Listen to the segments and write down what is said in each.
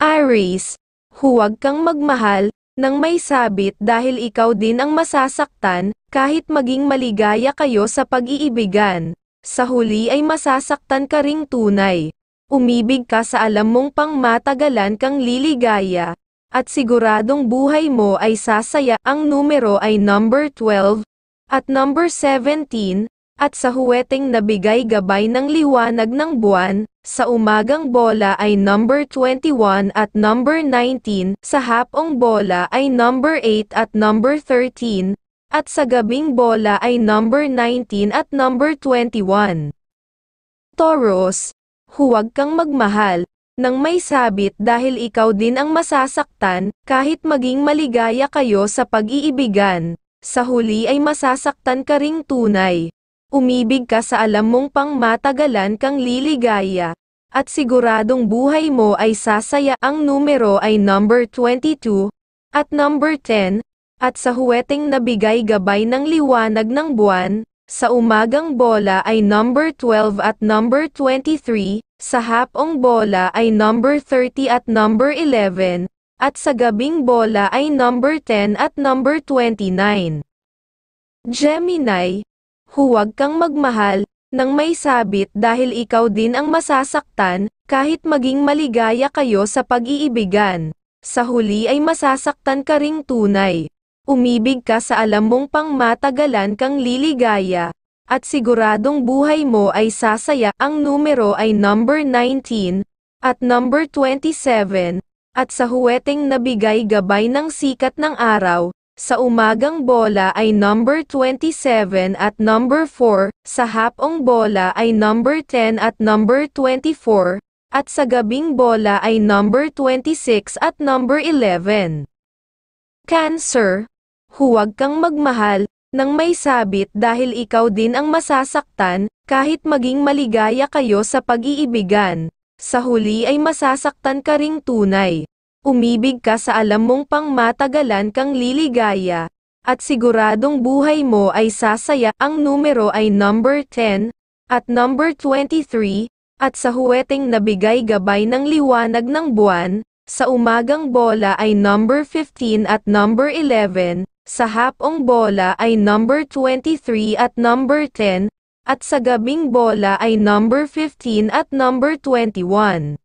Aries, huwag kang magmahal ng may sabit dahil ikaw din ang masasaktan, kahit maging maligaya kayo sa pag-iibigan. Sa huli ay masasaktan ka ring tunay. Umibig ka sa alam mong pangmatagalan kang liligaya, at siguradong buhay mo ay sasaya. Ang numero ay number 12, at number 17, at sa huweteng nabigay gabay ng liwanag ng buwan, sa umagang bola ay number 21 at number 19, sa hapong bola ay number 8 at number 13, at sa gabing bola ay number 19 at number 21. Taurus, huwag kang magmahal ng may sabit dahil ikaw din ang masasaktan, kahit maging maligaya kayo sa pag-iibigan. Sa huli ay masasaktan ka ring tunay. Umibig ka sa alam mong pangmatagalan kang liligaya, at siguradong buhay mo ay sasaya. Ang numero ay number 22, at number 10, at sa huweteng nabigay gabay ng liwanag ng buwan, sa umagang bola ay number 12 at number 23, sa hapong bola ay number 30 at number 11, at sa gabing bola ay number 10 at number 29. Gemini, huwag kang magmahal ng may sabit dahil ikaw din ang masasaktan, kahit maging maligaya kayo sa pag-iibigan. Sa huli ay masasaktan ka ring tunay. Umibig ka sa alam mong pangmatagalan kang liligaya, at siguradong buhay mo ay sasaya. Ang numero ay number 19, at number 27, at sa huweteng nabigay gabay ng sikat ng araw, sa umagang bola ay number 27 at number 4, sa hapong bola ay number 10 at number 24, at sa gabing bola ay number 26 at number 11. Cancer, huwag kang magmahal ng may sabit dahil ikaw din ang masasaktan, kahit maging maligaya kayo sa pag-iibigan. Sa huli ay masasaktan ka ring tunay. Umibig ka sa alam mong pangmatagalan kang liligaya, at siguradong buhay mo ay sasaya. Ang numero ay number 10, at number 23, at sa huweteng nabigay gabay ng liwanag ng buwan, sa umagang bola ay number 15 at number 11, sa hapong bola ay number 23 at number 10, at sa gabing bola ay number 15 at number 21.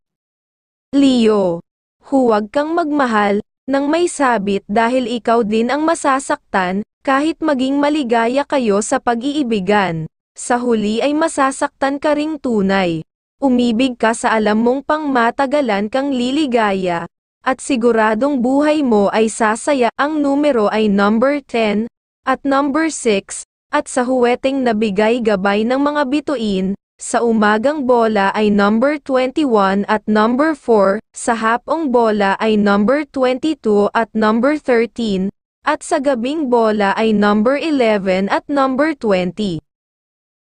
Leo, huwag kang magmahal ng may sabit dahil ikaw din ang masasaktan, kahit maging maligaya kayo sa pag-iibigan. Sa huli ay masasaktan ka ring tunay. Umibig ka sa alam mong pangmatagalan kang liligaya, at siguradong buhay mo ay sasaya. Ang numero ay number 10, at number 6, at sa huweteng nabigay gabay ng mga bituin, sa umagang bola ay number 21 at number 4, sa hapong bola ay number 22 at number 13, at sa gabing bola ay number 11 at number 20.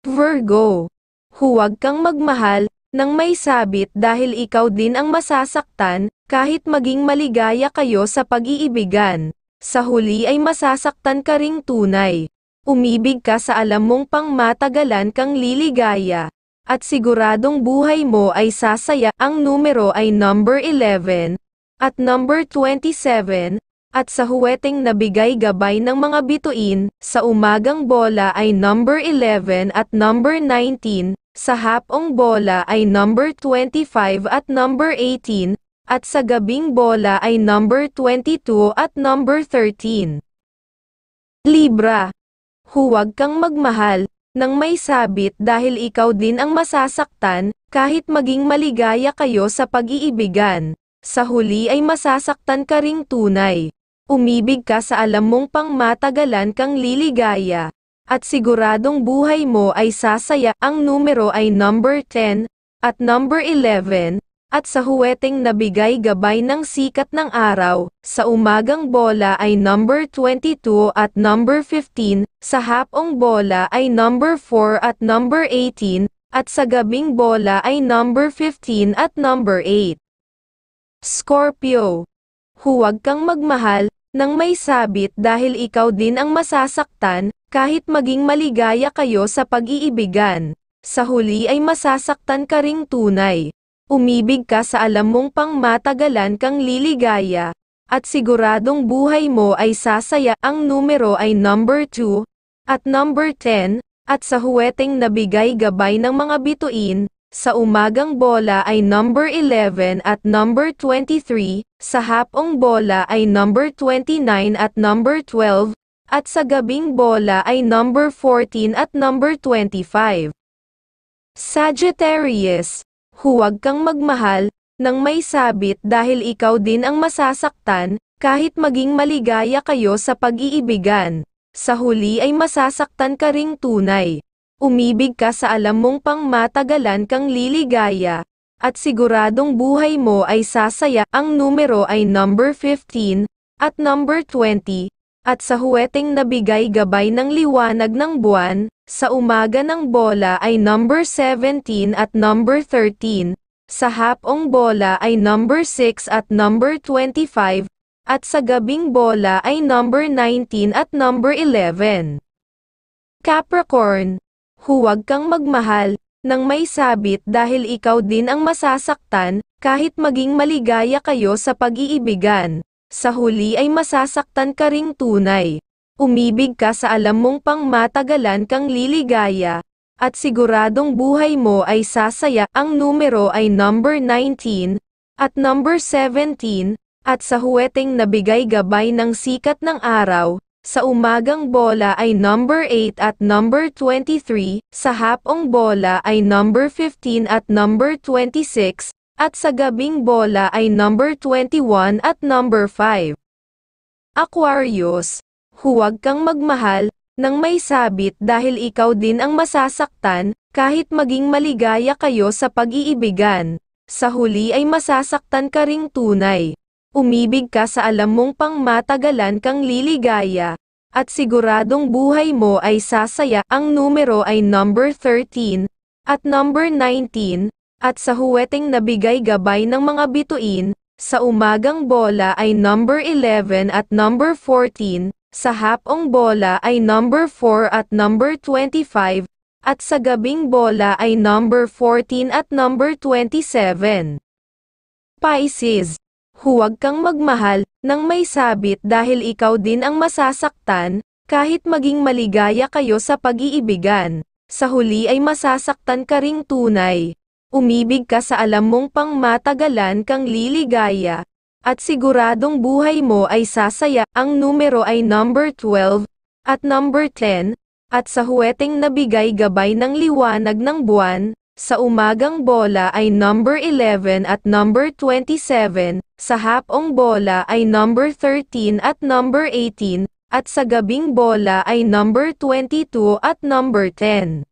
Virgo, huwag kang magmahal ng may sabit dahil ikaw din ang masasaktan, kahit maging maligaya kayo sa pag-iibigan. Sa huli ay masasaktan ka ring tunay. Umibig ka sa alam mong pangmatagalan kang liligaya, at siguradong buhay mo ay sasaya. Ang numero ay number 11, at number 27, at sa huweteng nabigay gabay ng mga bituin, sa umagang bola ay number 11 at number 19, sa hapong bola ay number 25 at number 18, at sa gabing bola ay number 22 at number 13. Libra, huwag kang magmahal ng may sabit dahil ikaw din ang masasaktan, kahit maging maligaya kayo sa pag-iibigan. Sa huli ay masasaktan ka ring tunay. Umibig ka sa alam mong pangmatagalan kang liligaya, at siguradong buhay mo ay sasaya. Ang numero ay number 10, at number 11, at sa huweteng nabigay gabay ng sikat ng araw, sa umagang bola ay number 22 at number 15, sa hapong bola ay number 4 at number 18, at sa gabing bola ay number 15 at number 8. Scorpio, huwag kang magmahal ng may sabit dahil ikaw din ang masasaktan, kahit maging maligaya kayo sa pag-iibigan. Sa huli ay masasaktan ka ring tunay. Umibig ka sa alam mong pangmatagalan kang liligaya, at siguradong buhay mo ay sasaya. Ang numero ay number 2, at number 10, at sa huweteng nabigay gabay ng mga bituin, sa umagang bola ay number 11 at number 23, sa hapong bola ay number 29 at number 12, at sa gabing bola ay number 14 at number 25. Sagittarius, huwag kang magmahal ng may sabit dahil ikaw din ang masasaktan, kahit maging maligaya kayo sa pag-iibigan. Sa huli ay masasaktan ka ring tunay. Umibig ka sa alam mong pangmatagalan kang liligaya, at siguradong buhay mo ay sasaya. Ang numero ay number 15, at number 20, at sa huweteng nabigay gabay ng liwanag ng buwan, sa umaga ng bola ay number 17 at number 13, sa hapong bola ay number 6 at number 25, at sa gabing bola ay number 19 at number 11. Capricorn, huwag kang magmahal ng may sabit dahil ikaw din ang masasaktan, kahit maging maligaya kayo sa pag-iibigan. Sa huli ay masasaktan ka ring tunay. Umibig ka sa alam mong pangmatagalan kang liligaya, at siguradong buhay mo ay sasaya. Ang numero ay number 19, at number 17, at sa huweteng nabigay gabay ng sikat ng araw, sa umagang bola ay number 8 at number 23, sa hapong bola ay number 15 at number 26, at sa gabing bola ay number 21 at number 5. Aquarius, huwag kang magmahal ng may sabit dahil ikaw din ang masasaktan, kahit maging maligaya kayo sa pag-iibigan. Sa huli ay masasaktan ka ring tunay. Umibig ka sa alam mong pangmatagalan kang liligaya, at siguradong buhay mo ay sasaya. Ang numero ay number 13, at number 19, at sa huweteng nabigay gabay ng mga bituin, sa umagang bola ay number 11 at number 14, sa hapong bola ay number 4 at number 25, at sa gabing bola ay number 14 at number 27. Pisces, huwag kang magmahal ng may sabit dahil ikaw din ang masasaktan, kahit maging maligaya kayo sa pag-iibigan. Sa huli ay masasaktan ka ring tunay. Umibig ka sa alam mong pangmatagalan kang liligaya, at siguradong buhay mo ay sasaya. Ang numero ay number 12, at number 10, at sa huweteng nabigay gabay ng liwanag ng buwan, sa umagang bola ay number 11 at number 27, sa hapong bola ay number 13 at number 18, at sa gabing bola ay number 22 at number 10.